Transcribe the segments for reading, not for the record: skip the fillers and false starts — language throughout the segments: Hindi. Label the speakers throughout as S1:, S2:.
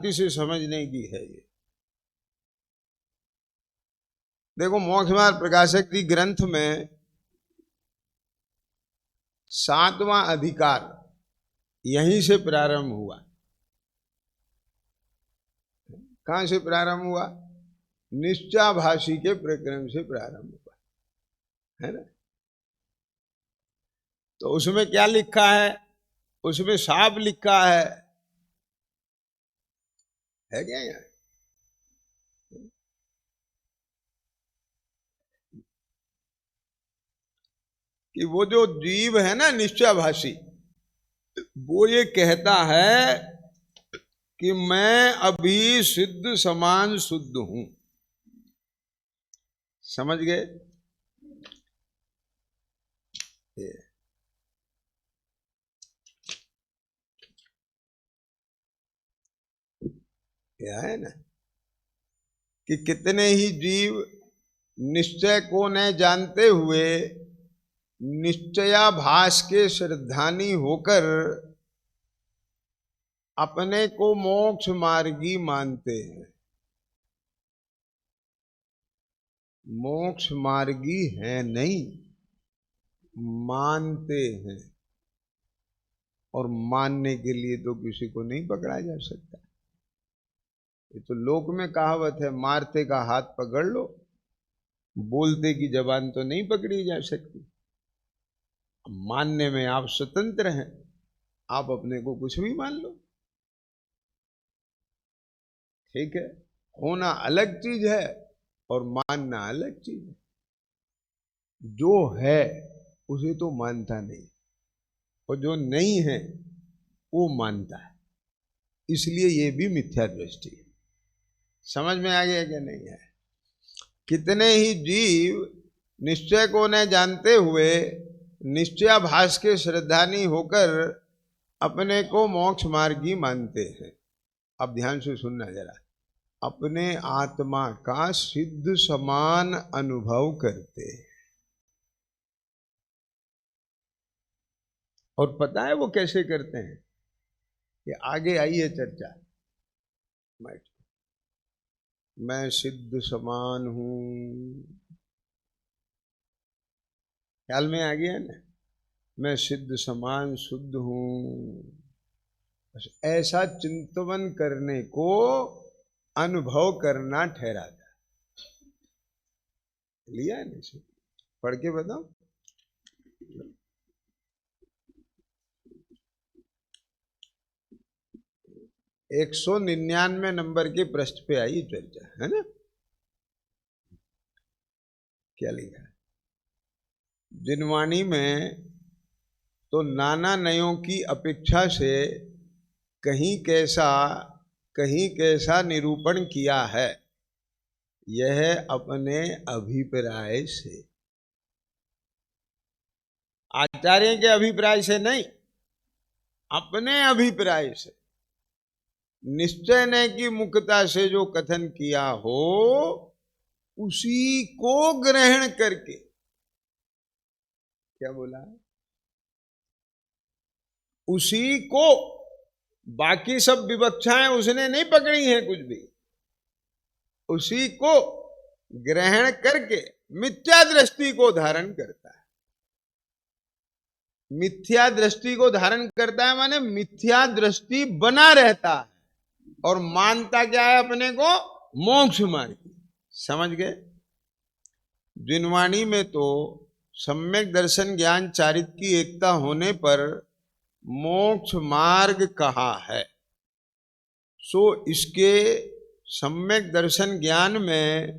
S1: से समझने की है ये। देखो, मोक्ष मार्ग प्रकाशक जी ग्रंथ में 7वां अधिकार यहीं से प्रारंभ हुआ। कहां से प्रारंभ हुआ? निश्चाभाषी के प्रकरण से प्रारंभ हुआ, है ना। तो उसमें क्या लिखा है? उसमें साफ लिखा है क्या यहाँ? कि वो जो जीव है ना निश्चयभाषी, वो ये कहता है कि मैं अभी सिद्ध समान शुद्ध हूं। समझ गए? क्या है ना कि कितने ही जीव निश्चय को न जानते हुए निश्चयाभास के श्रद्धानी होकर अपने को मोक्ष मार्गी मानते हैं। मोक्ष मार्गी है नहीं, मानते हैं। और मानने के लिए तो किसी को नहीं पकड़ा जा सकता। ये तो लोक में कहावत है, मारते का हाथ पकड़ लो, बोलते की जबान तो नहीं पकड़ी जा सकती। मानने में आप स्वतंत्र हैं, आप अपने को कुछ भी मान लो, ठीक है। होना अलग चीज है और मानना अलग चीज है। जो है उसे तो मानता नहीं, और जो नहीं है वो मानता है। इसलिए ये भी मिथ्या दृष्टि है। समझ में आ गया क्या? नहीं है। कितने ही जीव निश्चय को न जानते हुए निश्चयाभास के श्रद्धानी होकर अपने को मोक्ष मार्गी मानते हैं। अब ध्यान से सुनना जरा। अपने आत्मा का सिद्ध समान अनुभव करते हैं। और पता है वो कैसे करते हैं? कि आगे आई है चर्चा। मैं सिद्ध समान हूं, ख्याल में आ गया ना। मैं सिद्ध समान शुद्ध हूं। बस ऐसा चिंतन करने को अनुभव करना ठहराता है। लिया है ना? पढ़ के बताओ। 199 नंबर के पृष्ठ पे आई चर्चा, है ना। क्या लिखा है? जिनवाणी में तो नाना नयों की अपेक्षा से कहीं कैसा निरूपण किया है, यह अपने अभिप्राय से, आचार्य के अभिप्राय से नहीं, अपने अभिप्राय से, निश्चय ने की मुक्तता से जो कथन किया हो उसी को ग्रहण करके। क्या बोला? उसी को, बाकी सब विवक्षाएं उसने नहीं पकड़ी हैं कुछ भी। उसी को ग्रहण करके मिथ्या दृष्टि को धारण करता है। मिथ्या दृष्टि को धारण करता है माने मिथ्या दृष्टि बना रहता है और मानता क्या है? अपने को मोक्ष मार्ग। समझ गए? जिनवाणी में तो सम्यक दर्शन ज्ञान चारित्र की एकता होने पर मोक्ष मार्ग कहा है। सो इसके सम्यक दर्शन ज्ञान में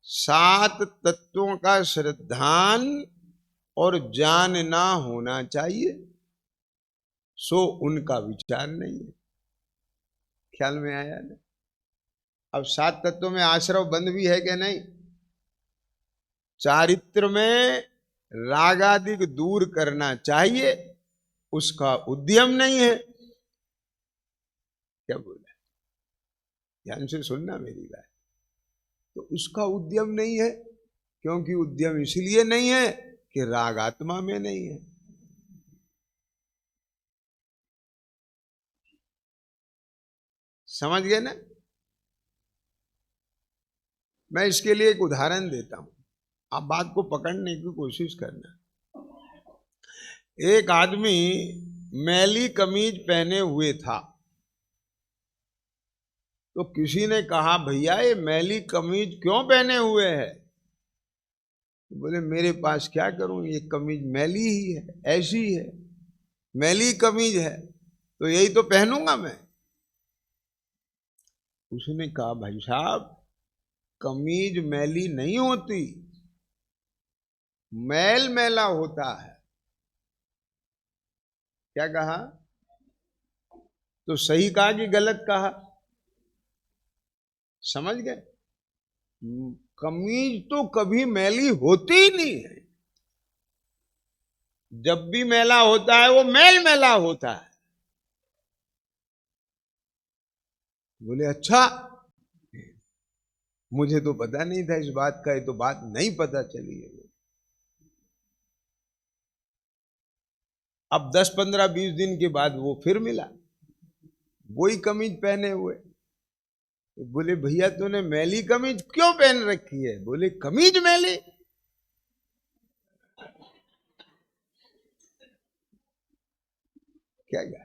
S1: 7 तत्वों का श्रद्धान और जानना होना चाहिए। सो उनका विचार नहीं है। ख्याल में आया ना? अब 7 तत्वों में आश्रव बंद भी है कि नहीं? चारित्र में रागादिक दूर करना चाहिए, उसका उद्यम नहीं है। क्या बोला? ध्यान से सुनना मेरी बात। तो उसका उद्यम नहीं है, क्योंकि उद्यम इसलिए नहीं है कि राग आत्मा में नहीं है। समझ गए ना? मैं इसके लिए एक उदाहरण देता हूं, आप बात को पकड़ने की कोशिश करना। एक आदमी मैली कमीज पहने हुए था, तो किसी ने कहा भैया ये मैली कमीज क्यों पहने हुए है? तो बोले मेरे पास क्या करूं, ये कमीज मैली ही है, ऐसी है, मैली कमीज है तो यही तो पहनूंगा मैं। उसने कहा भाई साहब कमीज मैली नहीं होती, मैल मैला होता है। क्या कहा? तो सही कहा कि गलत कहा? समझ गए? कमीज तो कभी मैली होती ही नहीं है, जब भी मैला होता है वो मैल मैला होता है। बोले अच्छा, मुझे तो पता नहीं था इस बात का, ये तो बात नहीं पता चली है। अब 10 15 20 दिन के बाद वो फिर मिला, वही कमीज पहने हुए। तो बोले भैया तूने मैली कमीज क्यों पहन रखी है? बोले कमीज मैली। क्या क्या?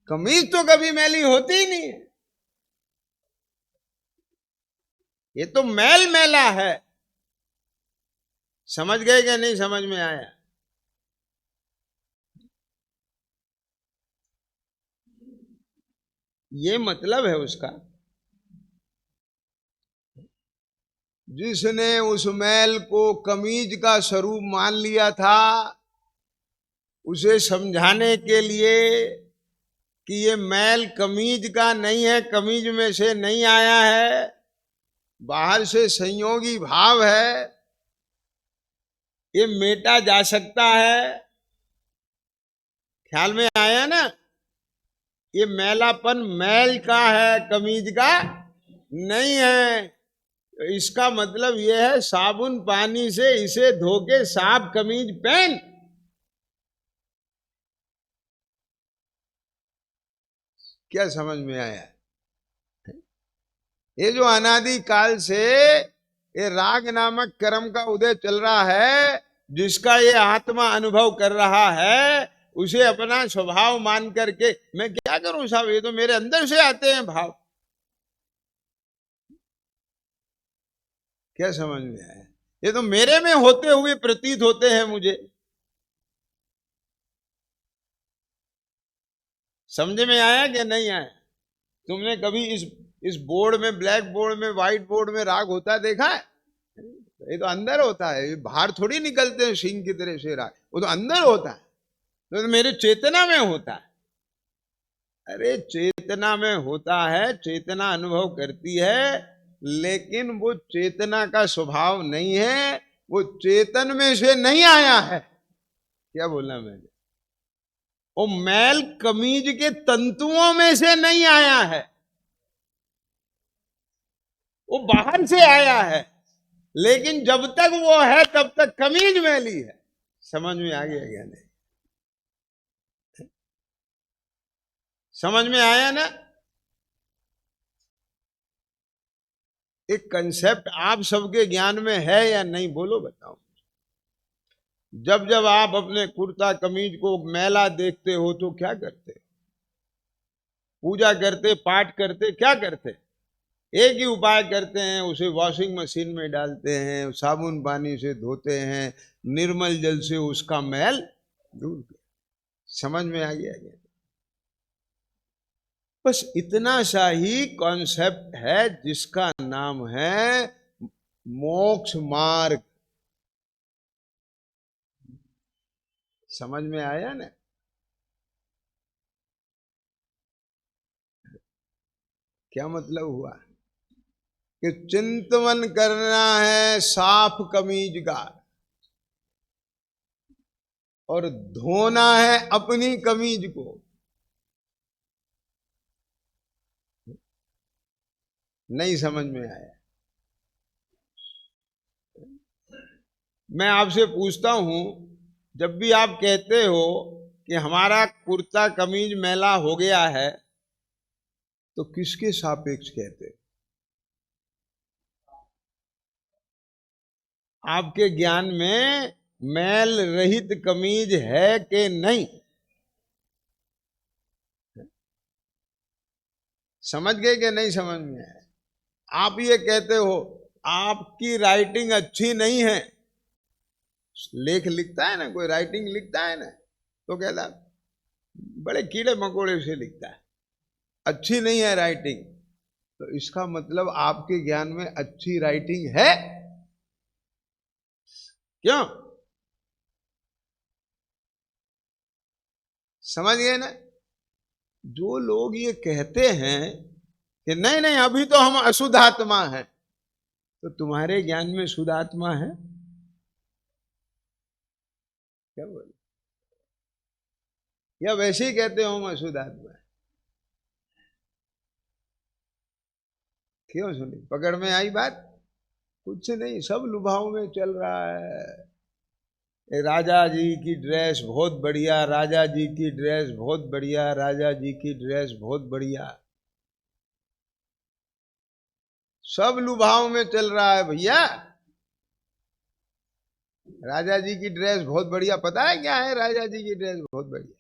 S1: कमीज तो कभी मैली होती ही नहीं है, ये तो मैल मैला है। समझ गए क्या नहीं समझ में आया? ये मतलब है उसका। जिसने उस मैल को कमीज का स्वरूप मान लिया था, उसे समझाने के लिए कि ये मैल कमीज का नहीं है, कमीज में से नहीं आया है, बाहर से संयोगी भाव है, ये मेटा जा सकता है। ख्याल में आया ना? ये मैलापन मैल का है, कमीज का नहीं है। इसका मतलब यह है साबुन पानी से इसे धो के साफ कमीज पहन। क्या समझ में आया? ये जो अनादि काल से ये राग नामक कर्म का उदय चल रहा है, जिसका ये आत्मा अनुभव कर रहा है, उसे अपना स्वभाव मान करके मैं क्या करूं साहब, ये तो मेरे अंदर से आते हैं भाव। क्या समझ में आया? ये तो मेरे में होते हुए प्रतीत होते हैं मुझे। समझ में आया कि नहीं आया? तुमने कभी इस बोर्ड में, ब्लैक बोर्ड में, व्हाइट बोर्ड में राग होता देखा है? ये तो अंदर होता है, ये बाहर थोड़ी निकलते हैं सिंह की तरह से राग, वो तो अंदर होता है। तो मेरे चेतना में होता है। अरे चेतना में होता है, चेतना अनुभव करती है, लेकिन वो चेतना का स्वभाव नहीं है, वो चेतन में से नहीं आया है। क्या बोला मैंने? वो मैल कमीज के तंतुओं में से नहीं आया है, वो बाहर से आया है, लेकिन जब तक वो है तब तक कमीज मैली है। समझ में आ गया क्या नहीं? समझ में आया ना? एक कंसेप्ट आप सबके ज्ञान में है या नहीं, बोलो बताओ। जब जब आप अपने कुर्ता कमीज को मैला देखते हो तो क्या करते? पूजा करते, पाठ करते, क्या करते? एक ही उपाय करते हैं, उसे वॉशिंग मशीन में डालते हैं, साबुन पानी से धोते हैं, निर्मल जल से उसका मैल दूर कर। समझ में आ गया क्या? बस इतना सा ही कॉन्सेप्ट है जिसका नाम है मोक्ष मार्ग। समझ में आया ना? क्या मतलब हुआ कि चिंतन करना है साफ कमीज का, और धोना है अपनी कमीज को। नहीं समझ में आया? मैं आपसे पूछता हूं, जब भी आप कहते हो कि हमारा कुर्ता कमीज मैला हो गया है, तो किसके सापेक्ष कहते? आपके ज्ञान में मैल रहित कमीज है कि नहीं? समझ गए कि नहीं समझ में आए? आप ये कहते हो आपकी राइटिंग अच्छी नहीं है, लेख लिखता है ना कोई, राइटिंग लिखता है ना, तो कहता बड़े कीड़े मकोड़े से लिखता है, अच्छी नहीं है राइटिंग। तो इसका मतलब आपके ज्ञान में अच्छी राइटिंग है? क्यों? समझ गए ना? जो लोग ये कहते हैं कि नहीं नहीं अभी तो हम अशुद्ध आत्मा हैं, तो तुम्हारे ज्ञान में शुद्ध आत्मा है? क्या बोले? या वैसे ही कहते हो हम अशुद्ध आत्मा है? क्यों? सुनी पकड़ में आई बात? कुछ नहीं, सब लुभाव में चल रहा है। राजा जी की ड्रेस बहुत बढ़िया, राजा जी की ड्रेस बहुत बढ़िया, राजा जी की ड्रेस बहुत बढ़िया, सब लुभाव में चल रहा है भैया। राजा जी की ड्रेस बहुत बढ़िया, पता है क्या है राजा जी की ड्रेस बहुत बढ़िया?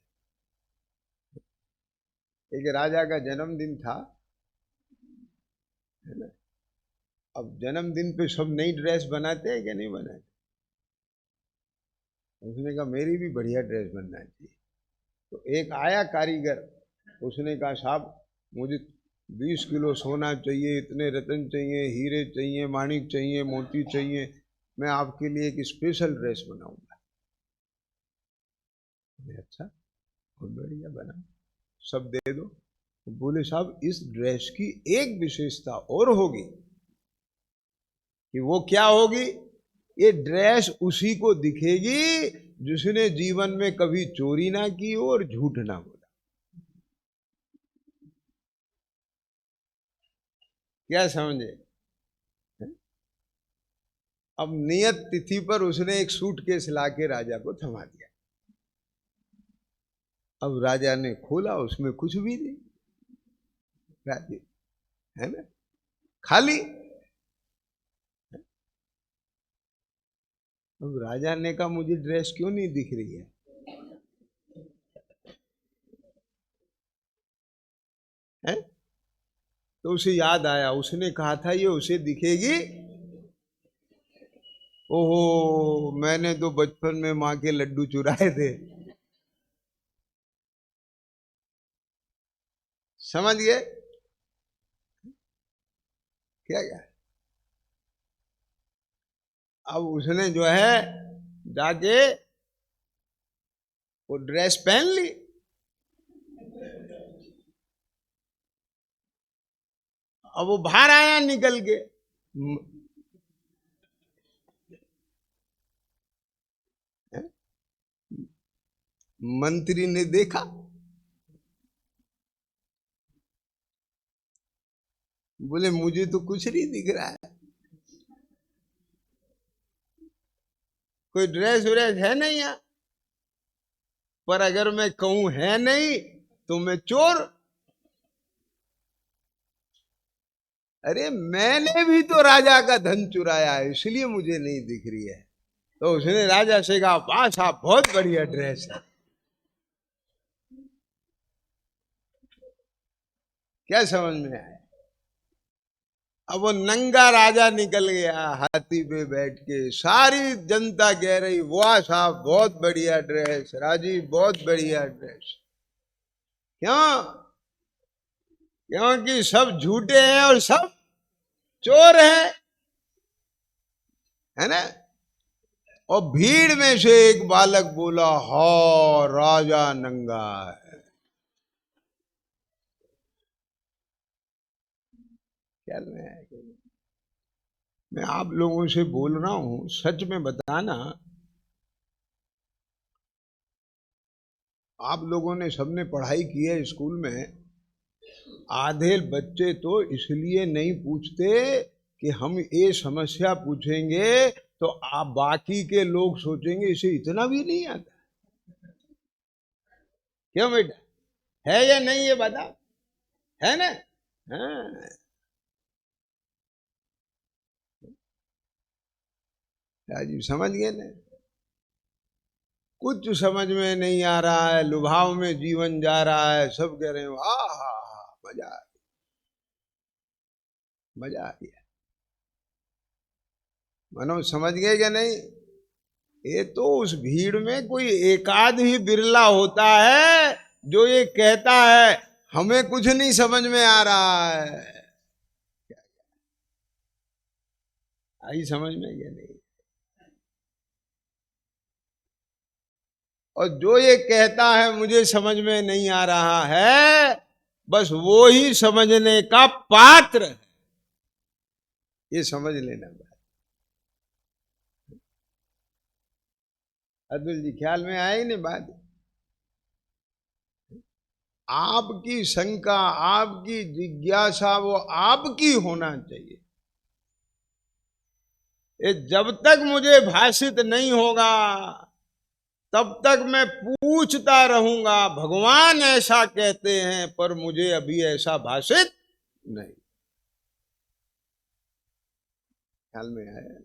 S1: एक राजा का जन्मदिन था, है ना? अब जन्मदिन पे सब नई ड्रेस बनाते हैं कि नहीं बनाते? उसने कहा मेरी भी बढ़िया ड्रेस बनना चाहिए। तो एक आया कारीगर, उसने कहा साहब मुझे 20 किलो सोना चाहिए, इतने रतन चाहिए, हीरे चाहिए, माणिक चाहिए, मोती चाहिए, मैं आपके लिए एक स्पेशल ड्रेस बनाऊंगा। अच्छा बहुत बढ़िया, बना, सब दे दो। बोले साहब इस ड्रेस की एक विशेषता और होगी, कि वो क्या होगी? ये ड्रेस उसी को दिखेगी जिसने जीवन में कभी चोरी ना की हो और झूठ ना बोला। क्या समझे? अब नियत तिथि पर उसने एक सूटकेस लाके राजा को थमा दिया। अब राजा ने खोला, उसमें कुछ भी नहीं, राजी, है ना, खाली। अब राजा ने कहा मुझे ड्रेस क्यों नहीं दिख रही है? तो उसे याद आया, उसने कहा था ये उसे दिखेगी। ओहो, मैंने तो बचपन में माँ के लड्डू चुराए थे। समझ गए? क्या क्या? अब उसने जो है जाके वो ड्रेस पहन ली। अब वो बाहर आया निकल के, मंत्री ने देखा, बोले मुझे तो कुछ नहीं दिख रहा है, कोई ड्रेस व्रेस है नहीं यहाँ, पर अगर मैं कहूं है नहीं तो मैं चोर। अरे मैंने भी तो राजा का धन चुराया है, इसलिए मुझे नहीं दिख रही है। तो उसने राजा से कहा वाह साहब बहुत बढ़िया ड्रेस है। क्या समझ में आया? अब वो नंगा राजा निकल गया हाथी पे बैठ के, सारी जनता कह रही वाह साहब बहुत बढ़िया ड्रेस, राजीव बहुत बढ़िया ड्रेस। क्यों? क्योंकि सब झूठे हैं और सब चोर हैं, है ना? और भीड़ में से एक बालक बोला हा राजा नंगा है। क्या मैं आप लोगों से बोल रहा हूं, सच में बताना, आप लोगों ने सबने पढ़ाई की है स्कूल में, आधे बच्चे तो इसलिए नहीं पूछते कि हम ये समस्या पूछेंगे तो आप बाकी के लोग सोचेंगे इसे इतना भी नहीं आता। क्यों बेटा, है या नहीं ये बता, है ना? हाँ, राजीव समझ गए ना। कुछ समझ में नहीं आ रहा है, लुभाव में जीवन जा रहा है, सब कह रहे हो आ हा, मजा आ गया, मजा आ गया। मनोज समझ गए क्या नहीं? ये तो उस भीड़ में कोई एकाध ही बिरला होता है जो ये कहता है हमें कुछ नहीं समझ में आ रहा है। आई समझ में क्या नहीं? और जो ये कहता है मुझे समझ में नहीं आ रहा है, बस वो ही समझने का पात्र है, ये समझ लेना। अतुल जी ख्याल में आए नहीं बात? आपकी शंका, आपकी जिज्ञासा वो आपकी होना चाहिए। ये जब तक मुझे भाषित नहीं होगा तब तक मैं पूछता रहूंगा, भगवान ऐसा कहते हैं पर मुझे अभी ऐसा भाषित नहीं। ख्याल में आया?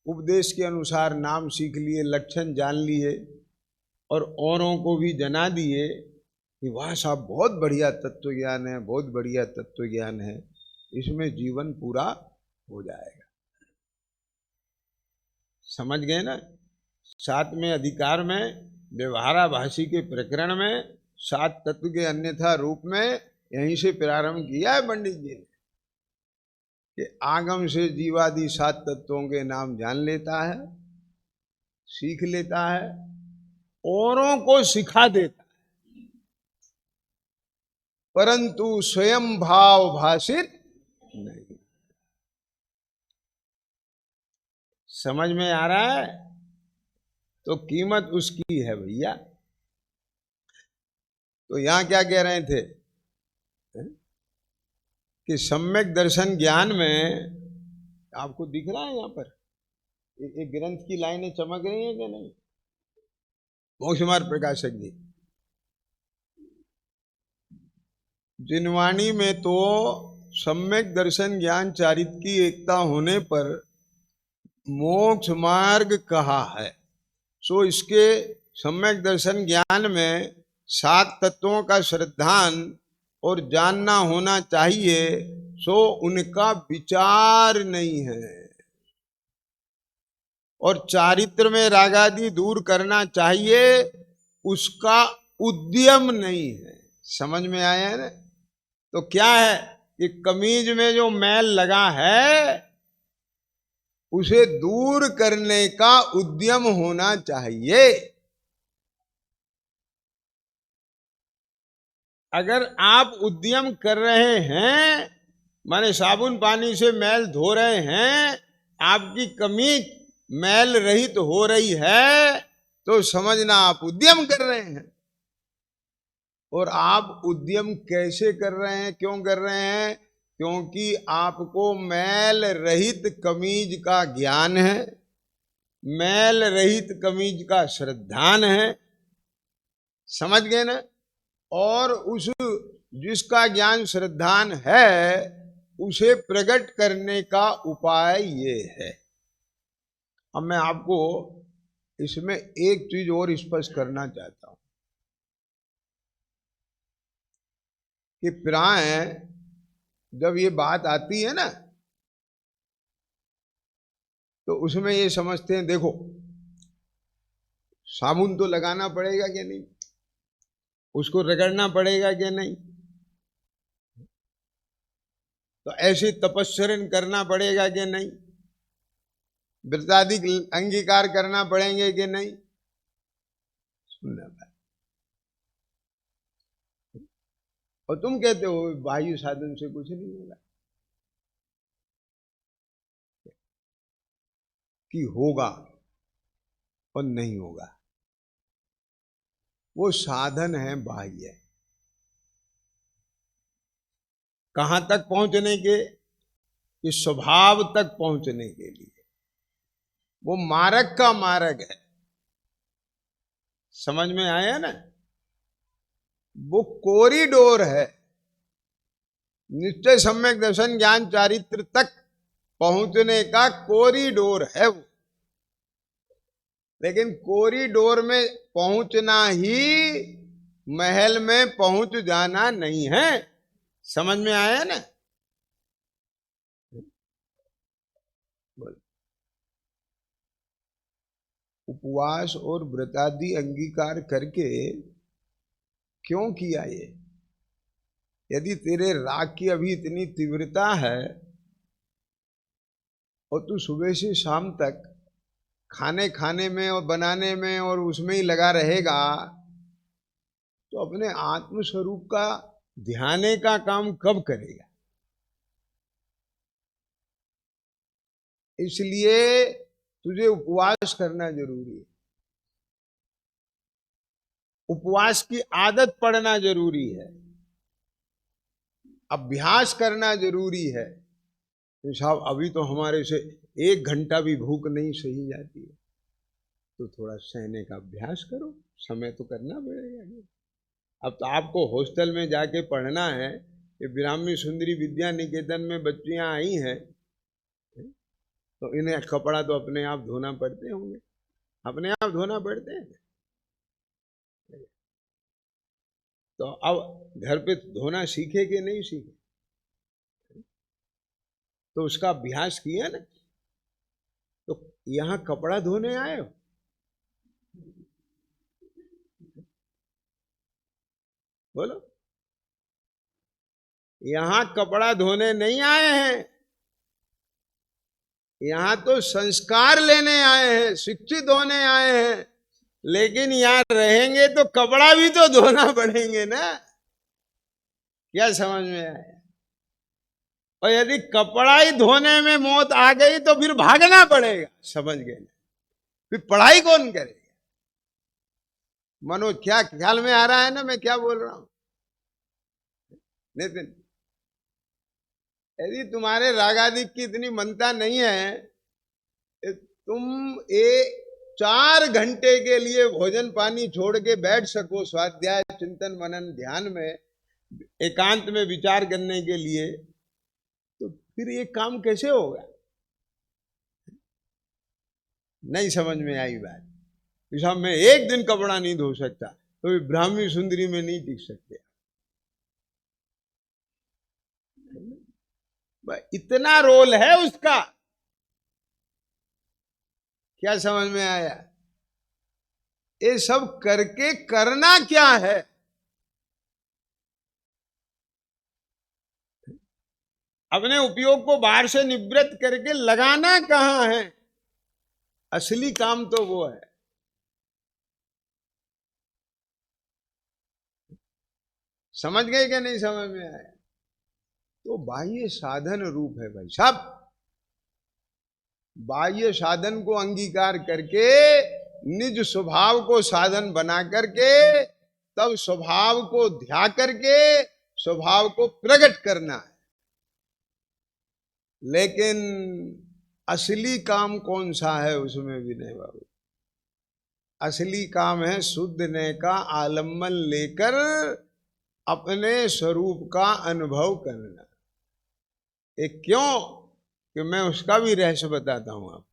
S1: उपदेश के अनुसार नाम सीख लिए, लक्षण जान लिए और औरों को भी जना दिए कि वाह साहब बहुत बढ़िया तत्व ज्ञान है, बहुत बढ़िया तत्व ज्ञान है, इसमें जीवन पूरा हो जाएगा। समझ गए ना? 7वें अधिकार में व्यवहाराभाषी के प्रकरण में 7 तत्व के अन्यथा रूप में यहीं से प्रारंभ किया है पंडित जी ने कि आगम से जीवादि 7 तत्वों के नाम जान लेता है, सीख लेता है, औरों को सिखा देता है, परंतु स्वयं भाव भाषित नहीं। समझ में आ रहा है? तो कीमत उसकी है भैया। तो यहां क्या कह रहे थे कि सम्यक दर्शन ज्ञान में, आपको दिख रहा है यहां पर एक ग्रंथ की लाइनें चमक रही हैं क्या नहीं? मोक्षमार्ग प्रकाशक जी, जिनवाणी में तो सम्यक दर्शन ज्ञान चारित की एकता होने पर मोक्ष मार्ग कहा है। सो इसके सम्यक दर्शन ज्ञान में 7 तत्वों का श्रद्धान और जानना होना चाहिए, सो उनका विचार नहीं है। और चारित्र में रागादि दूर करना चाहिए, उसका उद्यम नहीं है। समझ में आया है ना? तो क्या है कि कमीज में जो मैल लगा है उसे दूर करने का उद्यम होना चाहिए। अगर आप उद्यम कर रहे हैं, माने साबुन पानी से मैल धो रहे हैं, आपकी कमीज मैल रहित हो रही है, तो समझना आप उद्यम कर रहे हैं। और आप उद्यम कैसे कर रहे हैं, क्यों कर रहे हैं? क्योंकि आपको मैल रहित कमीज का ज्ञान है, मैल रहित कमीज का श्रद्धान है। समझ गए ना? और उस जिसका ज्ञान श्रद्धान है उसे प्रकट करने का उपाय ये है। अब मैं आपको इसमें एक चीज और स्पष्ट करना चाहता हूं कि प्राय जब ये बात आती है ना तो उसमें ये समझते हैं देखो साबुन तो लगाना पड़ेगा कि नहीं, उसको रगड़ना पड़ेगा कि नहीं, तो ऐसे तपस्चरण करना पड़ेगा कि नहीं, व्रतादि अंगीकार करना पड़ेंगे कि नहीं। सुनना बात। और तुम कहते हो वायु साधन से कुछ नहीं होगा, कि होगा और नहीं होगा। वो साधन है बाह्य, कहां तक पहुंचने के? इस स्वभाव तक पहुंचने के लिए। वो मार्ग का मार्ग है। समझ में आया ना? वो कॉरिडोर है, निश्चय सम्यक दर्शन ज्ञान चारित्र तक पहुंचने का कॉरिडोर है वो। लेकिन कॉरिडोर में पहुंचना ही महल में पहुंच जाना नहीं है। समझ में आया ना? उपवास और व्रतादि अंगीकार करके क्यों किया ये? यदि तेरे राग की अभी इतनी तीव्रता है और तू सुबह से शाम तक खाने खाने में और बनाने में और उसमें ही लगा रहेगा, तो अपने आत्म स्वरूप का ध्यान का काम कब करेगा? इसलिए तुझे उपवास करना जरूरी है, उपवास की आदत पड़ना जरूरी है, अभ्यास करना जरूरी है। तो साहब अभी तो हमारे से 1 घंटा भी भूख नहीं सही जाती है, तो थोड़ा सहने का अभ्यास करो, समय तो करना पड़ेगा। अब तो आपको हॉस्टल में जाके पढ़ना है, ये ब्राह्मी सुंदरी विद्या निकेतन में बच्चियां आई हैं, तो इन्हें कपड़ा तो अपने आप धोना पड़ते होंगे, अपने आप धोना पड़ते हैं। तो अब घर पे धोना सीखे कि नहीं सीखे? तो उसका अभ्यास किया ना। तो यहां कपड़ा धोने आए हो? बोलो, यहां कपड़ा धोने नहीं आए हैं, यहां तो संस्कार लेने आए हैं, शिक्षित होने आए हैं। लेकिन यहां रहेंगे तो कपड़ा भी तो धोना पड़ेंगे ना। क्या समझ में आया? और यदि कपड़ा ही धोने में मौत आ गई तो फिर भागना पड़ेगा। समझ गए? फिर पढ़ाई कौन करेगा? मनोज, क्या ख्याल में आ रहा है ना मैं क्या बोल रहा हूं? नितिन, यदि तुम्हारे रागादिक की इतनी मनता नहीं है, तुम 4 घंटे के लिए भोजन पानी छोड़ के बैठ सको स्वाध्याय चिंतन मनन ध्यान में, एकांत में विचार करने के लिए, तो फिर ये काम कैसे होगा? नहीं समझ में आई बात? साहब मैं 1 दिन कपड़ा नहीं धो सकता, तो ब्राह्मी सुंदरी में नहीं टिक सकते। इतना रोल है उसका। क्या समझ में आया? ये सब करके करना क्या है? अपने उपयोग को बाहर से निवृत्त करके लगाना कहां है? असली काम तो वो है। समझ गए क्या नहीं समझ में आया? तो बाह्य साधन रूप है भाई साहब। बाह्य साधन को अंगीकार करके निज स्वभाव को साधन बना करके तब स्वभाव को ध्या करके स्वभाव को प्रकट करना है। लेकिन असली काम कौन सा है उसमें भी नहीं बाबू। असली काम है शुद्धने का आलम्बन लेकर अपने स्वरूप का अनुभव करना। एक क्यों कि मैं उसका भी रहस्य बताता हूं आप।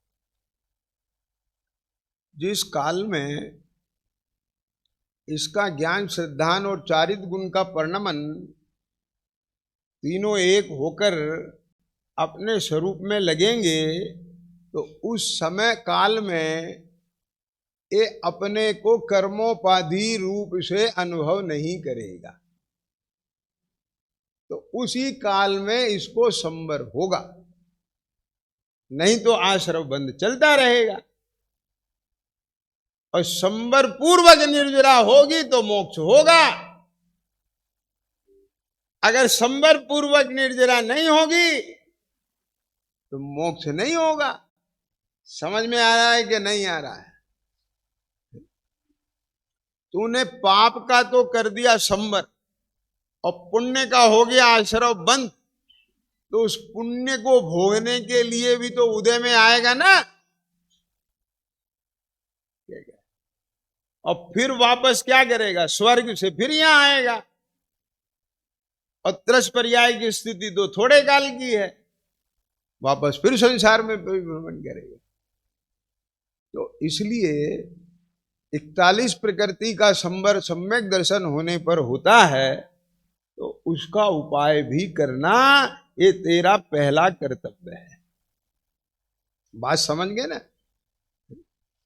S1: जिस काल में इसका ज्ञान श्रद्धान और चारित गुण का परिणमन तीनों एक होकर अपने स्वरूप में लगेंगे, तो उस समय काल में ये अपने को कर्मोपाधि रूप से अनुभव नहीं करेगा। तो उसी काल में इसको संवर होगा, नहीं तो आश्रव बंद चलता रहेगा। और संवर पूर्वक निर्जरा होगी तो मोक्ष होगा। अगर संवर पूर्वक निर्जरा नहीं होगी तो मोक्ष नहीं होगा। समझ में आ रहा है कि नहीं आ रहा है? तूने पाप का तो कर दिया संवर और पुण्य का हो गया आश्रव बंद, तो उस पुण्य को भोगने के लिए भी तो उदय में आएगा ना। और फिर वापस क्या करेगा, स्वर्ग से फिर यहां आएगा, और त्रस पर्याय की स्थिति तो थोड़े काल की है, वापस फिर संसार में परिभ्रमण करेगा। तो इसलिए 41 प्रकृति का संवर सम्यक दर्शन होने पर होता है, तो उसका उपाय भी करना ये तेरा पहला कर्तव्य है। बात समझ गए ना?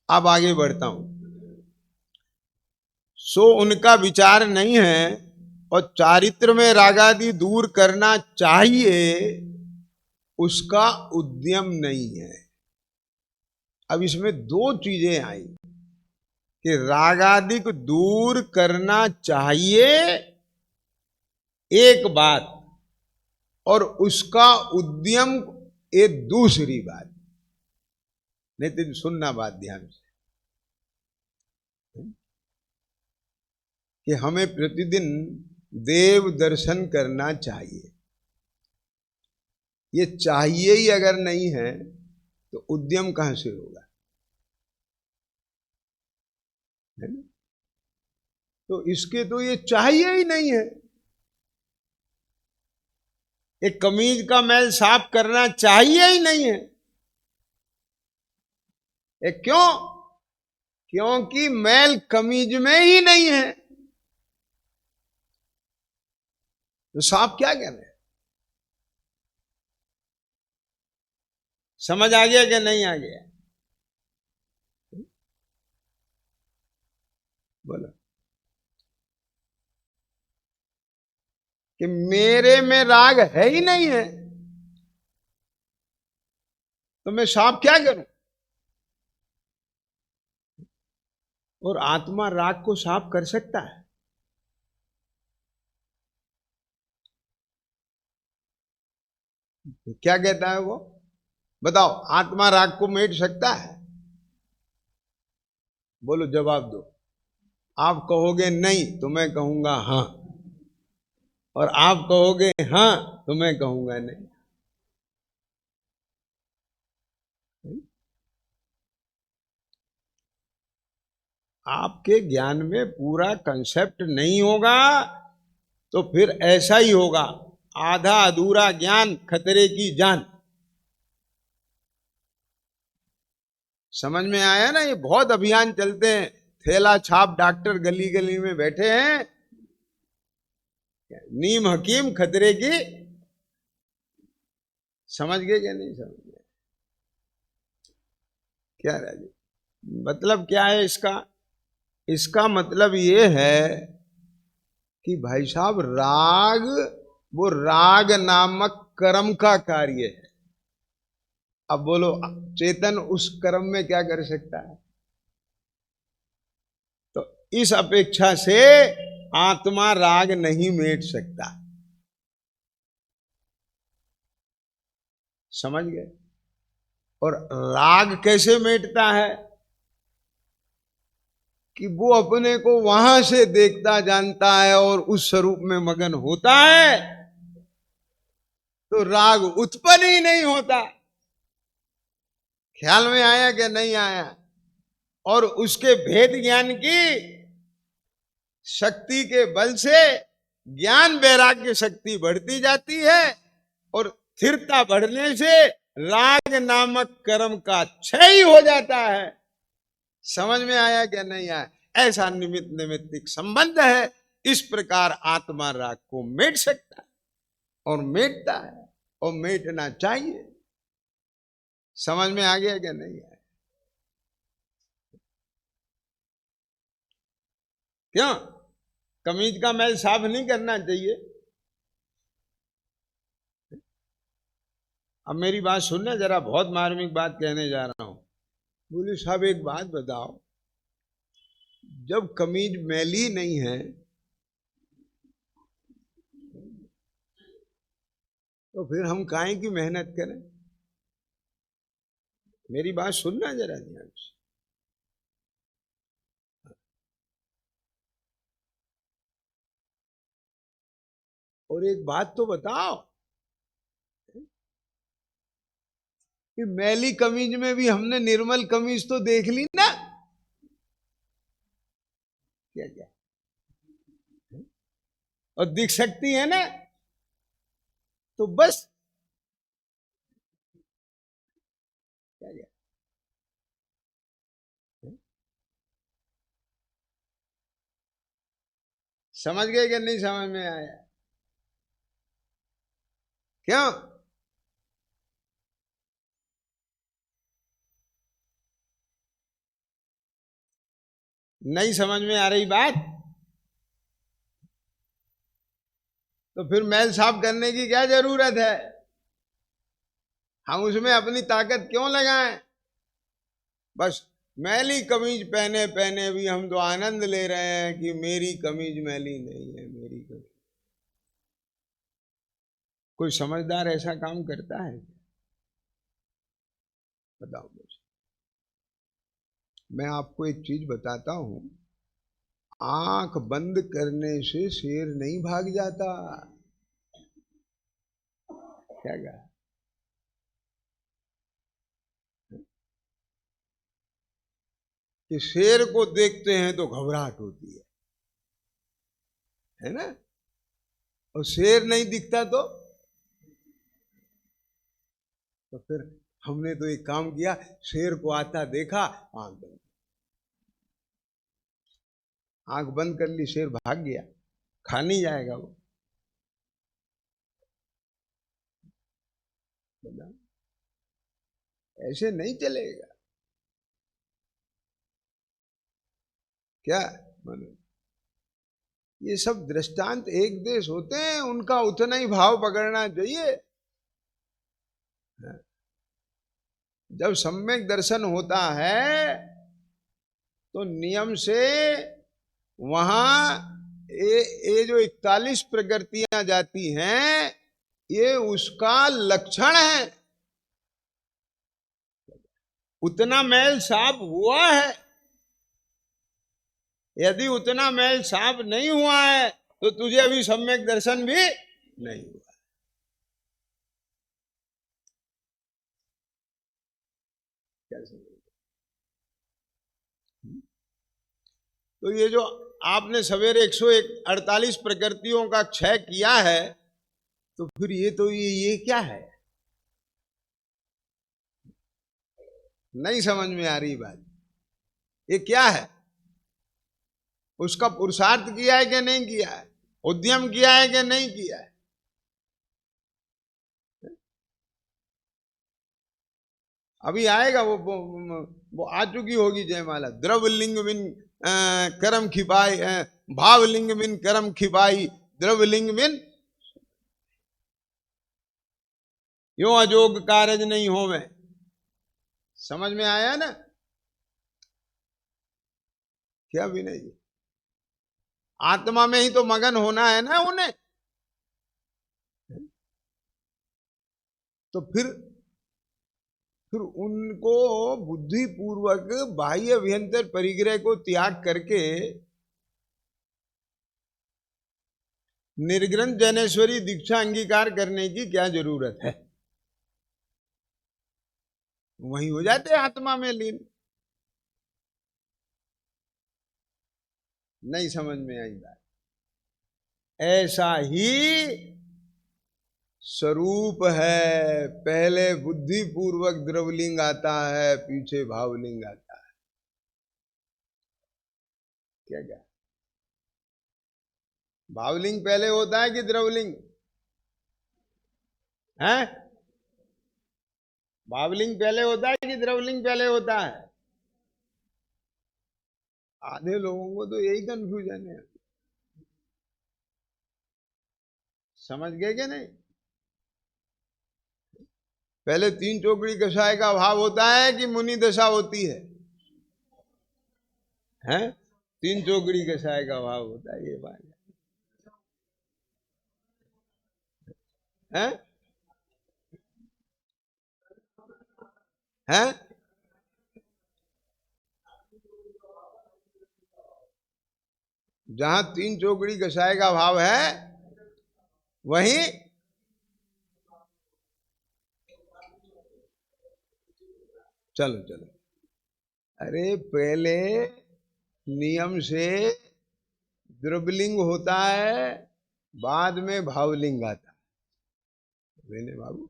S1: अब आगे बढ़ता हूं। सो उनका विचार नहीं है और चारित्र में रागादि दूर करना चाहिए, उसका उद्यम नहीं है। अब इसमें दो चीजें आई कि रागादि को दूर करना चाहिए एक बात, और उसका उद्यम ये दूसरी बात। नितिन सुनना बात ध्यान से, कि हमें प्रतिदिन देव दर्शन करना चाहिए। ये चाहिए ही अगर नहीं है तो उद्यम कहां से होगा, है ना? तो इसके तो ये चाहिए ही नहीं है। एक कमीज का मैल साफ करना चाहिए ही नहीं है। क्यों? क्योंकि मैल कमीज में ही नहीं है, तो साफ क्या करें? समझ आ गया कि नहीं आ गया? बोलो कि मेरे में राग है ही नहीं है, तो मैं साफ क्या करूं? और आत्मा राग को साफ कर सकता है? क्या कहता है वो? बताओ, आत्मा राग को मेट सकता है? बोलो, जवाब दो। आप कहोगे नहीं तो मैं कहूंगा हां, और आप कहोगे हां तो मैं कहूंगा नहीं। आपके ज्ञान में पूरा कंसेप्ट नहीं होगा तो फिर ऐसा ही होगा, आधा अधूरा ज्ञान खतरे की जान। समझ में आया ना? ये बहुत अभियान चलते हैं, थैला छाप डॉक्टर गली गली में बैठे हैं, नीम हकीम खतरे की। समझ गए क्या नहीं समझ गए? क्या राजी, मतलब क्या है इसका? इसका मतलब ये है कि भाई साहब, राग वो राग नामक कर्म का कार्य है। अब बोलो, चेतन उस कर्म में क्या कर सकता है? तो इस अपेक्षा से आत्मा राग नहीं मेट सकता। समझ गए? और राग कैसे मेटता है? कि वो अपने को वहां से देखता जानता है और उस स्वरूप में मगन होता है, तो राग उत्पन्न ही नहीं होता। ख्याल में आया कि नहीं आया? और उसके भेद ज्ञान की शक्ति के बल से ज्ञान वैराग्य शक्ति बढ़ती जाती है, और स्थिरता बढ़ने से राग नामक कर्म का क्षय हो जाता है। समझ में आया क्या नहीं आया? ऐसा निमित्त निमित्तिक संबंध है। इस प्रकार आत्मा राग को मेट सकता है, और मेटता है, और मेटना चाहिए। समझ में आ गया क्या नहीं आया? क्यों? कमीज का मैल साफ नहीं करना चाहिए? अब मेरी बात सुनना जरा, बहुत मार्मिक बात कहने जा रहा हूं। बोले साहब, एक बात बताओ, जब कमीज मैली नहीं है तो फिर हम काहे की मेहनत करें? मेरी बात सुनना जरा ध्यान से। और एक बात तो बताओ कि मैली कमीज में भी हमने निर्मल कमीज तो देख ली ना? क्या क्या, और दिख सकती है ना, तो बस क्या क्या। समझ गए कि नहीं समझ में आया? क्यों? नहीं समझ में आ रही बात? तो फिर मैल साफ करने की क्या जरूरत है? हम उसमें अपनी ताकत क्यों लगाएं? बस मैली कमीज पहने पहने भी हम तो आनंद ले रहे हैं कि मेरी कमीज मैली नहीं है, मेरी कमीज। कोई समझदार ऐसा काम करता है? बताओ मुझे। मैं आपको एक चीज बताता हूं, आंख बंद करने से शेर नहीं भाग जाता। क्या कहा? कि शेर को देखते हैं तो घबराहट होती है ना? और शेर नहीं दिखता तो फिर हमने तो एक काम किया, शेर को आता देखा, आंख बंद कर ली, शेर भाग गया, खा नहीं जाएगा वो। ऐसे नहीं चलेगा। क्या मानो, ये सब दृष्टांत एक देश होते हैं, उनका उतना ही भाव पकड़ना चाहिए। जब सम्यक दर्शन होता है तो नियम से वहां ये जो 41 प्रकृतियां जाती हैं, ये उसका लक्षण है। उतना मैल साफ हुआ है। यदि उतना मैल साफ नहीं हुआ है तो तुझे अभी सम्यक दर्शन भी नहीं हुआ। कैसे? तो ये जो आपने सवेरे 148 प्रकृतियों का क्षय किया है, तो फिर ये क्या है? नहीं समझ में आ रही बात? ये क्या है? उसका पुरुषार्थ किया है कि नहीं किया है? उद्यम किया है कि नहीं किया है? अभी आएगा वो आ चुकी होगी जयमाला। द्रवलिंग बिन करम खिपाई, भावलिंग बिन करम खिपाई, द्रवलिंग बिन यो अजोग कारज नहीं होवे। समझ में आया ना? क्या भी नहीं, आत्मा में ही तो मगन होना है ना उन्हें। तो फिर उनको बुद्धि पूर्वक बाह्य अभ्यंतर परिग्रह को त्याग करके निर्ग्रंथ जैनेश्वरी दीक्षा अंगीकार करने की क्या जरूरत है? वहीं हो जाते आत्मा में लीन। नहीं समझ में आई बात? ऐसा ही स्वरूप है। पहले बुद्धि पूर्वक द्रवलिंग आता है, पीछे भावलिंग आता है। क्या क्या? भावलिंग पहले होता है कि द्रवलिंग है? भावलिंग पहले होता है कि द्रवलिंग पहले होता है? आधे लोगों को तो यही कंफ्यूजन है। समझ गए कि नहीं? पहले तीन चौकड़ी कषाय का भाव होता है कि मुनि दशा होती है? हैं? तीन चौकड़ी कषाय का भाव होता है, ये बात है। हैं? जहां तीन चौकड़ी कषाय का भाव है वहीं चलो चलो। अरे पहले नियम से द्रवलिंग होता है, बाद में भावलिंग आता है। मैंने बाबू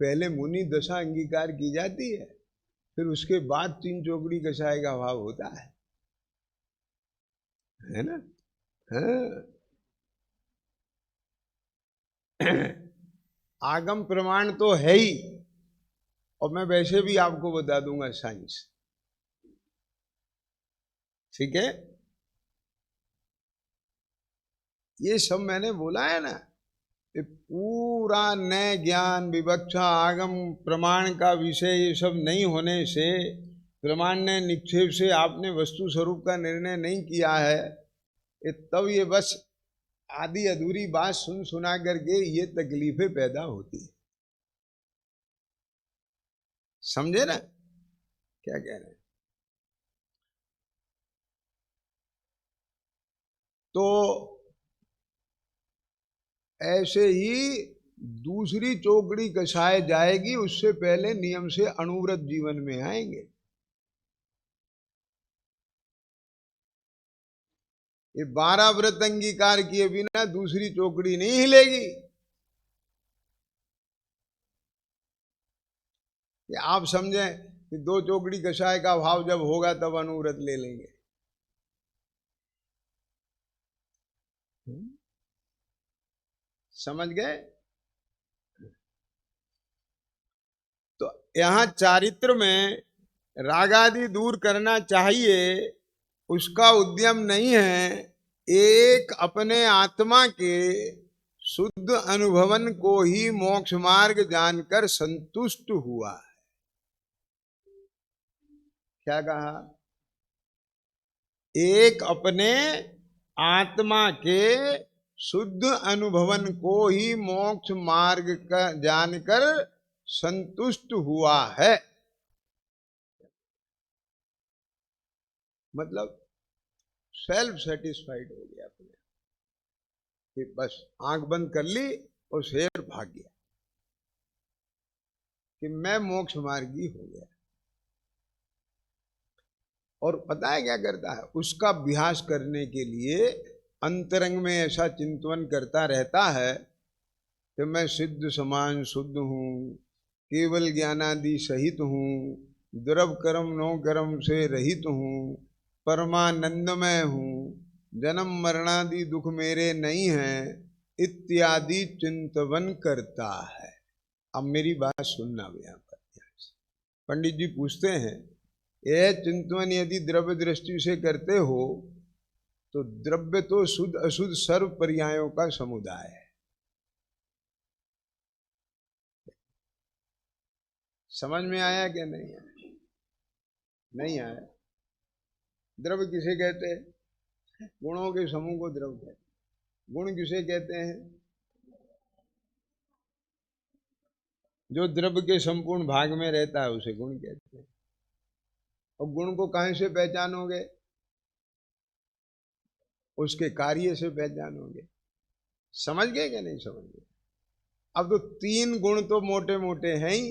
S1: पहले मुनि दशा अंगीकार की जाती है, फिर उसके बाद तीन चौकड़ी कषाय का भाव होता है ना। हाँ। आगम प्रमाण तो है ही, और मैं वैसे भी आपको बता दूंगा साइंस, ठीक है। ये सब मैंने बोला है ना, ये पूरा नए ज्ञान विवक्षा आगम प्रमाण का विषय ये सब नहीं होने से, प्रमाण ने निक्षेप से आपने वस्तु स्वरूप का निर्णय नहीं किया है, तब ये बस आधी अधूरी बात सुन सुना करके ये तकलीफें पैदा होती है। समझे ना क्या कह रहे हैं? तो ऐसे ही दूसरी चौकड़ी कसाए जाएगी, उससे पहले नियम से अणुव्रत जीवन में आएंगे। ये 12 व्रत अंगीकार किए बिना दूसरी चौकड़ी नहीं हिलेगी। कि आप समझें कि 2 चौकड़ी कषाय का भाव जब होगा तब अनुव्रत ले लेंगे। समझ गए? तो यहां चारित्र में रागादि दूर करना चाहिए, उसका उद्यम नहीं है। एक अपने आत्मा के शुद्ध अनुभवन को ही मोक्ष मार्ग जानकर संतुष्ट हुआ है। क्या कहा? एक अपने आत्मा के शुद्ध अनुभवन को ही मोक्ष मार्ग का जानकर संतुष्ट हुआ है। मतलब सेल्फ सेटिस्फाइड हो गया अपने, कि बस आंख बंद कर ली और शेर भाग गया कि मैं मोक्ष मार्गी हो गया। और पता है क्या करता है? उसका अभ्यास करने के लिए अंतरंग में ऐसा चिंतन करता रहता है कि मैं सिद्ध समान शुद्ध हूँ, केवल ज्ञानादि सहित हूँ, द्रव कर्म नो कर्म से रहित हूँ, परमानंदमय हूँ, जन्म मरणादि दुख मेरे नहीं हैं, इत्यादि चिंतन करता है। अब मेरी बात सुनना यहाँ पर। पंडित जी पूछते हैं, यह चिंतन यदि द्रव्य दृष्टि से करते हो तो द्रव्य तो शुद्ध अशुद्ध सर्व पर्यायों का समुदाय है। समझ में आया कि नहीं आया? नहीं आया? द्रव्य किसे कहते हैं? गुणों के समूह को द्रव्य कहते हैं। गुण किसे कहते हैं? जो द्रव्य के संपूर्ण भाग में रहता है उसे गुण कहते हैं। और गुण को कहां से पहचानोगे? उसके कार्य से पहचानोगे। समझ गए कि नहीं समझ गए? अब तो 3 गुण तो मोटे मोटे हैं ही।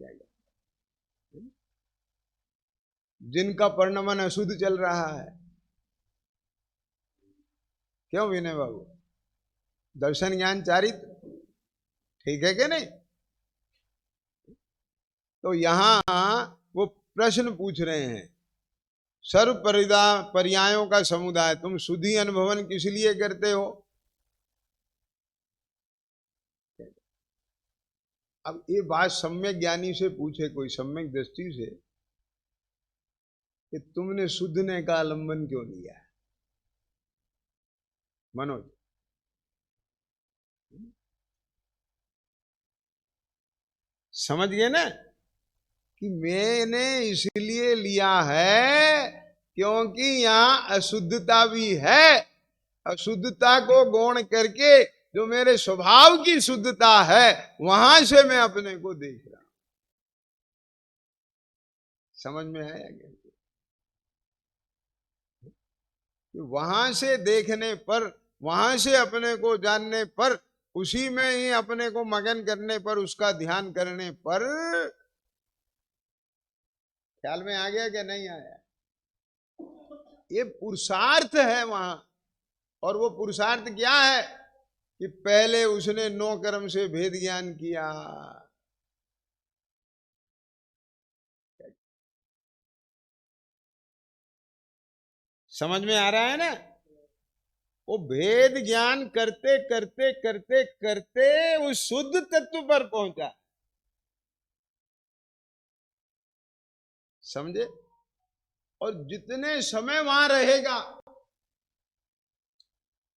S1: क्या जिनका परिणमन अशुद्ध चल रहा है। क्यों विनय बाबू? दर्शन ज्ञान चारित्र, ठीक है कि नहीं? तो यहां वो प्रश्न पूछ रहे हैं, सर्व पर्यायों का समुदाय, तुम शुद्धि अनुभवन किस लिए करते हो? अब ये बात सम्यक ज्ञानी से पूछे कोई, सम्यक दृष्टि से, कि तुमने शुद्धने का आलंबन क्यों लिया है? मनोज, समझ गए ना कि मैंने इसलिए लिया है क्योंकि यहां अशुद्धता भी है। अशुद्धता को गौण करके जो मेरे स्वभाव की शुद्धता है वहां से मैं अपने को देख रहा हूं। समझ में आया क्या? वहां से देखने पर, वहां से अपने को जानने पर, उसी में ही अपने को मगन करने पर, उसका ध्यान करने पर, ख्याल में आ गया कि नहीं आया? ये पुरुषार्थ है वहां। और वो पुरुषार्थ क्या है कि पहले उसने 9 कर्म से भेद ज्ञान किया। समझ में आ रहा है ना? वो भेद ज्ञान करते करते करते करते उस शुद्ध तत्व पर पहुंचा। समझे? और जितने समय वहां रहेगा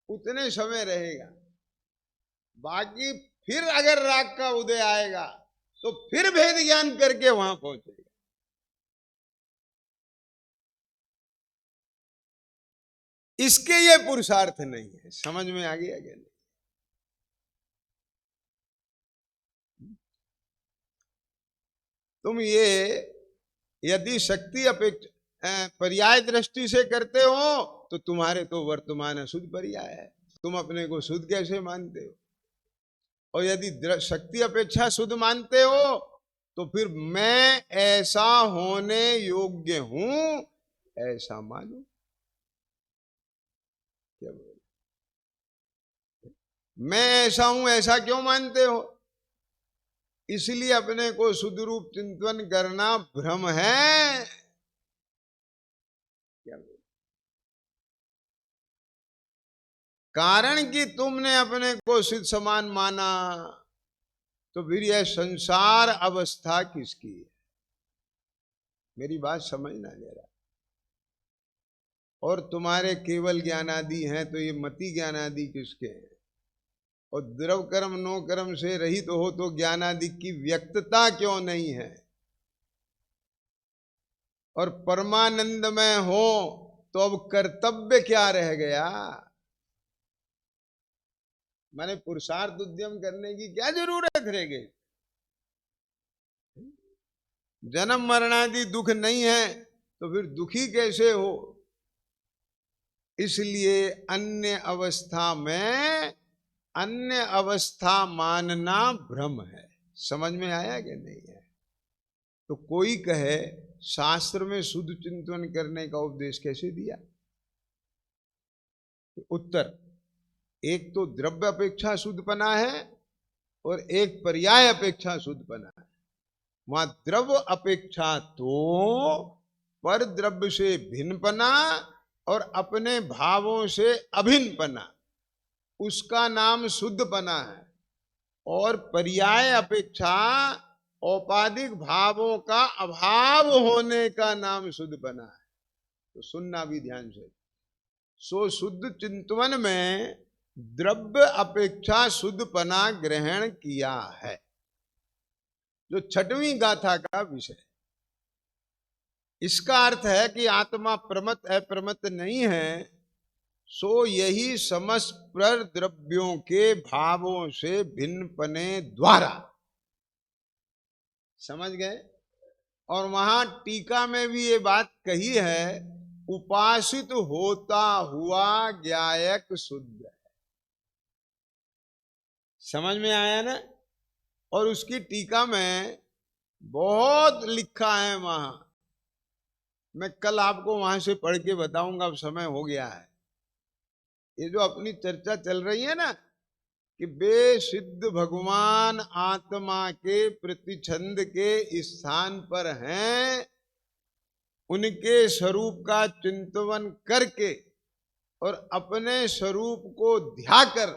S1: उतने समय रहेगा। बाकी फिर अगर राग का उदय आएगा तो फिर भेद ज्ञान करके वहां पहुंचेगा। इसके ये पुरुषार्थ नहीं है। समझ में आ गया क्या? नहीं। तुम ये यदि शक्ति अपेक्षा पर्याय दृष्टि से करते हो तो तुम्हारे तो वर्तमान अशुद्ध पर्याय है। तुम अपने को शुद्ध कैसे मानते हो? और यदि शक्ति अपेक्षा शुद्ध मानते हो तो फिर मैं ऐसा होने योग्य हूं ऐसा मानो। क्या बोल? मैं ऐसा हूं ऐसा क्यों मानते हो? इसलिए अपने को शुद्ध रूप चिंतन करना भ्रम है। क्या बोल? कारण कि तुमने अपने को सिद्ध समान माना तो फिर यह संसार अवस्था किसकी है? मेरी बात समझना जरा। और तुम्हारे केवल ज्ञानादि हैं तो ये मति ज्ञानादि किसके हैं? और द्रव कर्म नो कर्म से रहित हो तो ज्ञानादि की व्यक्तता क्यों नहीं है? और परमानंद में हो तो अब कर्तव्य क्या रह गया? माने पुरुषार्थ उद्यम करने की क्या जरूरत रह गई? जन्म मरणादि दुख नहीं है तो फिर दुखी कैसे हो? इसलिए अन्य अवस्था मानना भ्रम है। समझ में आया कि नहीं है? तो कोई कहे शास्त्र में शुद्ध चिंतन करने का उपदेश कैसे दिया? उत्तर, एक तो द्रव्य अपेक्षा शुद्धपना है और एक पर्याय अपेक्षा शुद्धपना है। वहां द्रव्य अपेक्षा तो पर द्रव्य से भिन्नपना और अपने भावों से अभिन्नपना, उसका नाम शुद्धपना है। और पर्याय अपेक्षा औपाधिक भावों का अभाव होने का नाम शुद्धपना है। तो सुनना भी ध्यान से। सो शुद्ध चिंतन में द्रव्य अपेक्षा शुद्धपना ग्रहण किया है, जो 6वीं गाथा का विषय। इसका अर्थ है कि आत्मा प्रमत्त अप्रमत्त नहीं है, सो यही समस्त पर द्रव्यों के भावों से भिन्न पने द्वारा। समझ गए? और वहां टीका में भी ये बात कही है, उपासित होता हुआ ज्ञायक शुद्ध है। समझ में आया ना? और उसकी टीका में बहुत लिखा है वहां। मैं कल आपको वहां से पढ़ के बताऊंगा, अब समय हो गया है। ये जो अपनी चर्चा चल रही है ना कि बेसिद्ध भगवान आत्मा के प्रतिछंद के स्थान पर हैं, उनके स्वरूप का चिंतन करके और अपने स्वरूप को ध्याकर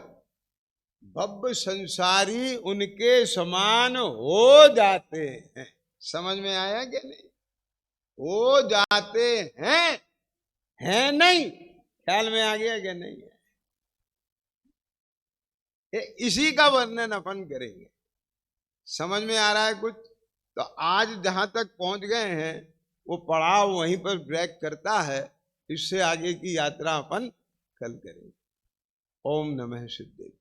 S1: भव्य संसारी उनके समान हो जाते हैं। समझ में आया क्या? नहीं हो जाते हैं, है नहीं? ख्याल में आ गया क्या? नहीं है? इसी का वर्णन अपन करेंगे। समझ में आ रहा है कुछ? तो आज जहां तक पहुंच गए हैं वो पड़ाव वहीं पर ब्रेक करता है। इससे आगे की यात्रा अपन कल करेंगे। ओम नमः सिद्धे।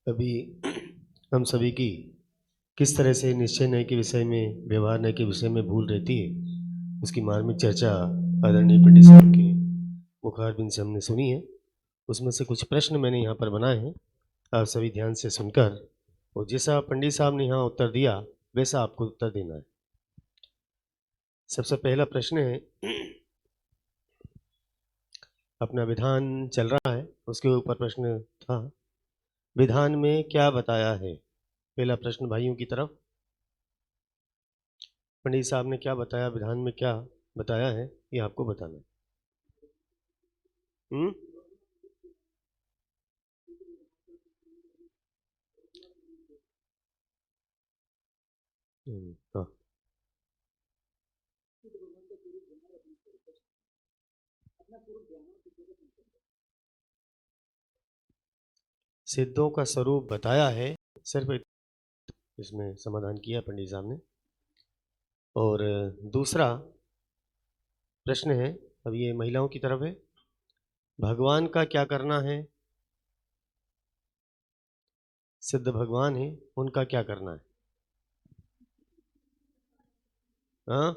S2: अभी हम सभी की किस तरह से निश्चय नय के विषय में, व्यवहार नय के विषय में भूल रहती है, उसकी मार्मिक चर्चा आदरणीय पंडित साहब के मुखारबिंद से हमने सुनी है। उसमें से कुछ प्रश्न मैंने यहाँ पर बनाए हैं, आप सभी ध्यान से सुनकर, और जैसा पंडित साहब ने यहाँ उत्तर दिया वैसा आपको उत्तर देना है। सबसे पहला प्रश्न है, अपना विधान चल रहा है उसके ऊपर प्रश्न था, विधान में क्या बताया है। पहला प्रश्न भाइयों की तरफ, पंडित साहब ने क्या बताया, विधान में क्या बताया है, ये आपको बताना है। हाँ, सिद्धों का स्वरूप बताया है, सिर्फ इसमें समाधान किया पंडित साहब ने। और दूसरा प्रश्न है, अब ये महिलाओं की तरफ है, भगवान का क्या करना है, सिद्ध भगवान है उनका क्या करना है। हाँ,